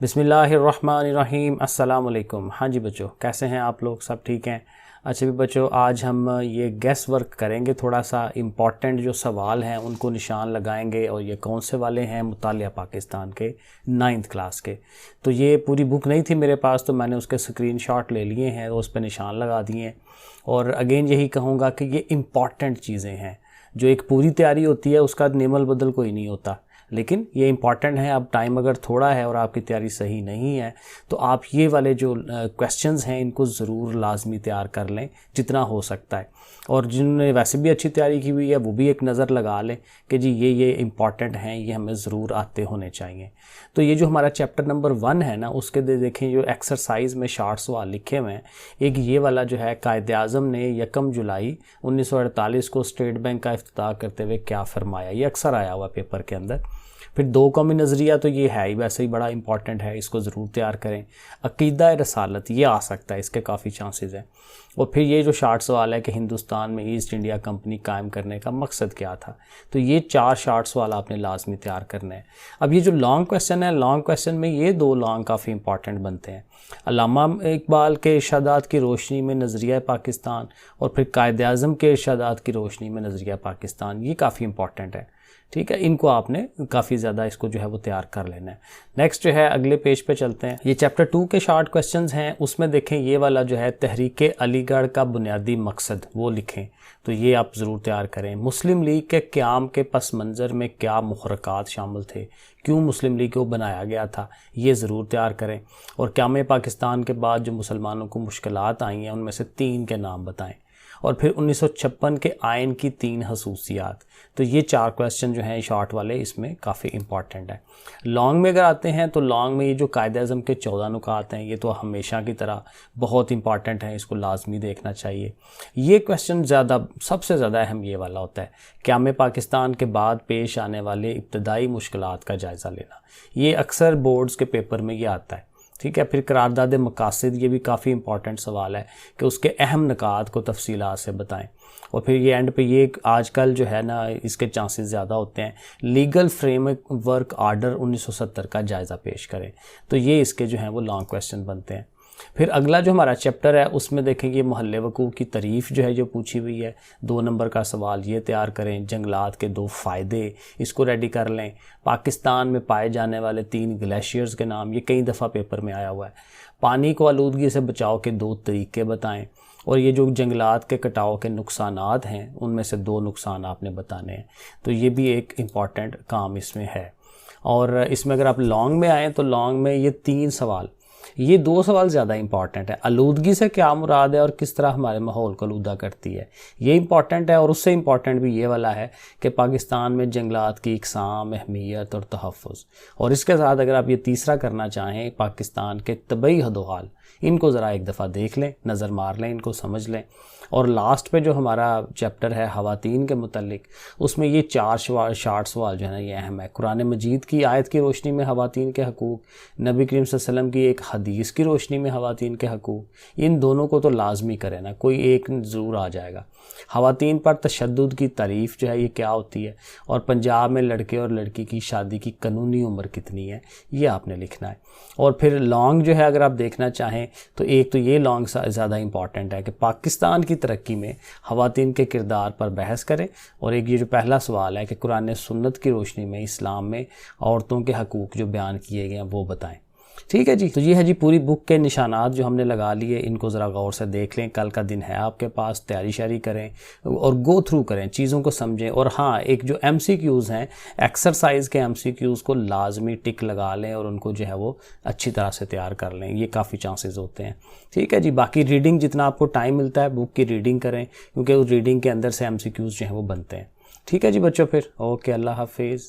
बिस्मिल्लाहिर्रहमानिर्रहीम अस्सलाम वालेकुम। हाँ जी बच्चों, कैसे हैं आप लोग? सब ठीक हैं? अच्छा भी बच्चों, आज हम ये गेस वर्क करेंगे। थोड़ा सा इम्पॉर्टेंट जो सवाल हैं उनको निशान लगाएंगे और ये कौन से वाले हैं मुतालिया पाकिस्तान के 9th क्लास के। तो ये पूरी बुक नहीं थी मेरे पास, तो मैंने उसके स्क्रीनशॉट ले लिए हैं और उस पर निशान लगा दिए हैं। और अगेन यही कहूँगा कि ये इम्पॉर्टेंट चीज़ें हैं। जो एक पूरी तैयारी होती है उसका नेमल बदल कोई नहीं होता, लेकिन ये इंपॉर्टेंट है। अब टाइम अगर थोड़ा है और आपकी तैयारी सही नहीं है तो आप ये वाले जो क्वेश्चंस हैं इनको ज़रूर लाजमी तैयार कर लें जितना हो सकता है। और जिन्होंने वैसे भी अच्छी तैयारी की हुई है वो भी एक नज़र लगा लें कि जी ये इंपॉर्टेंट हैं, ये हमें ज़रूर आते होने चाहिए। तो ये जो हमारा चैप्टर नंबर 1 है ना, उसके देखें जो एक्सरसाइज में शार्ट सवाल लिखे हुए हैं। एक ये वाला जो है, कायद-ए-आज़म ने 1 जुलाई 1948 को स्टेट बैंक का इफ्तिताह करते हुए क्या फरमाया। ये अक्सर आया हुआ पेपर के अंदर। फिर 2 कौमी नज़रिया, तो ये है ही वैसे ही बड़ा इंपॉर्टेंट है, इसको ज़रूर तैयार करें। अकीदा रसालत ये आ सकता है, इसके काफ़ी चांसेस हैं। और फिर ये जो शार्ट सवाल है कि हिंदुस्तान में ईस्ट इंडिया कंपनी कायम करने का मकसद क्या था। तो ये 4 शार्ट सवाल आपने लाजमी तैयार करने हैं। अब ये जो लॉन्ग क्वेश्चन है, लॉन्ग क्वेश्चन में ये 2 लॉन्ग काफ़ी इंपॉर्टेंट बनते हैं। अल्लामा इकबाल के इरशादात की रोशनी में नज़रिया पाकिस्तान और फिर कायद-ए-आज़म के इरशादात की रोशनी में नज़रिया पाकिस्तान, ये काफ़ी इंपॉर्टेंट है। ठीक है, इनको आपने काफ़ी ज़्यादा इसको जो है वो तैयार कर लेना है। नेक्स्ट जो है अगले पेज पे चलते हैं। ये चैप्टर 2 के शार्ट क्वेश्चंस हैं। उसमें देखें ये वाला जो है, तहरीक अलीगढ़ का बुनियादी मकसद वो लिखें। तो ये आप ज़रूर तैयार करें। मुस्लिम लीग के क़याम के पस मंज़र में क्या मुहर्रकात शामिल थे, क्यों मुस्लिम लीग को बनाया गया था, ये ज़रूर तैयार करें। और क़याम पाकिस्तान के बाद जो मुसलमानों को मुश्किलात आई हैं उनमें से 3 के नाम बताएं। और फिर 1956 के आइन की 3 खसूसियात। तो ये 4 क्वेश्चन जो हैं शॉर्ट वाले, इसमें काफ़ी इंपॉर्टेंट है। लॉन्ग में अगर आते हैं तो लॉन्ग में ये जो कायद-ए-आज़म के 14 नुकात हैं, ये तो हमेशा की तरह बहुत इंपॉर्टेंट है, इसको लाजमी देखना चाहिए। ये क्वेश्चन सबसे ज़्यादा अहम ये वाला होता है, क़याम पाकिस्तान के बाद पेश आने वाले इब्तदाई मुश्किलात का जायज़ा लेना। ये अक्सर बोर्ड्स के पेपर में ये आता है। ठीक है, फिर करारदाद मकासद, ये भी काफ़ी इंपॉर्टेंट सवाल है कि उसके अहम निकात को तफसीलात से बताएं। और फिर ये एंड पे ये आजकल जो है ना, इसके चांसेस ज़्यादा होते हैं, लीगल फ्रेमवर्क आर्डर 1970 का जायज़ा पेश करें। तो ये इसके जो हैं वो लॉन्ग क्वेश्चन बनते हैं। फिर अगला जो हमारा चैप्टर है उसमें देखेंगे मोहल्ले वकूफ़ की तारीफ़ जो है जो पूछी हुई है। 2 नंबर का सवाल ये तैयार करें। जंगलात के 2 फ़ायदे, इसको रेडी कर लें। पाकिस्तान में पाए जाने वाले 3 ग्लेशियर्स के नाम, ये कई दफ़ा पेपर में आया हुआ है। पानी को आलूदगी से बचाव के 2 तरीके बताएं। और ये जो जंगलात के कटाव के नुकसानात हैं उनमें से 2 नुकसान आपने बताने हैं। तो ये भी एक इम्पॉर्टेंट काम इसमें है। और इसमें अगर आप लॉन्ग में आएँ तो लॉन्ग में ये 3 सवाल, ये 2 सवाल ज़्यादा इंपॉर्टेंट है। आलूदगी से क्या मुराद है और किस तरह हमारे माहौल को आलूदा करती है, ये इंपॉर्टेंट है। और उससे इंपॉर्टेंट भी ये वाला है कि पाकिस्तान में जंगलात की इकसाम, अहमियत और तहफ़्फ़ुज़। और इसके साथ अगर आप ये तीसरा करना चाहें, पाकिस्तान के तबई हदोहाल, इनको ज़रा एक दफ़ा देख लें, नज़र मार लें, इनको समझ लें। और लास्ट पे जो हमारा चैप्टर है ख़वातीन के मुतल्लिक, उसमें ये 4 शार्ट सवाल जो है ना ये अहम है। कुरान मजीद की आयत की रोशनी में ख़वातीन के हकूक़, नबी करीम सल्लल्लाहु अलैहि वसल्लम की एक हदीस की रोशनी में ख़वातीन के हकूक़, इन दोनों को तो लाजमी करें ना, कोई एक ज़रूर आ जाएगा। ख़वातीन पर तशद्दुद की तारीफ़ जो है ये क्या होती है, और पंजाब में लड़के और लड़की की शादी की कानूनी उम्र कितनी है, ये आपने लिखना है। और फिर लॉन्ग जो है अगर आप देखना चाहें तो एक तो ये लॉन्ग ज़्यादा इंपॉर्टेंट है कि पाकिस्तान की तरक्की में ख़वातीन के किरदार पर बहस करें। और एक ये जो पहला सवाल है कि कुरान सुन्नत की रोशनी में इस्लाम में औरतों के हकूक़ जो बयान किए गए हैं वो बताएं। ठीक है जी। तो ये है जी पूरी बुक के निशानात जो हमने लगा लिए, इनको ज़रा गौर से देख लें। कल का दिन है आपके पास, तैयारी शारी करें और गो थ्रू करें, चीज़ों को समझें। और हाँ, एक जो MCQs हैं, एक्सरसाइज के MCQs को लाजमी टिक लगा लें और उनको जो है वो अच्छी तरह से तैयार कर लें, ये काफ़ी चांसेस होते हैं। ठीक है जी। बाकी रीडिंग जितना आपको टाइम मिलता है बुक की रीडिंग करें, क्योंकि उस रीडिंग के अंदर से MCQs जो हैं वो बनते हैं। ठीक है जी बच्चों, फिर ओके, अल्लाह हाफिज़।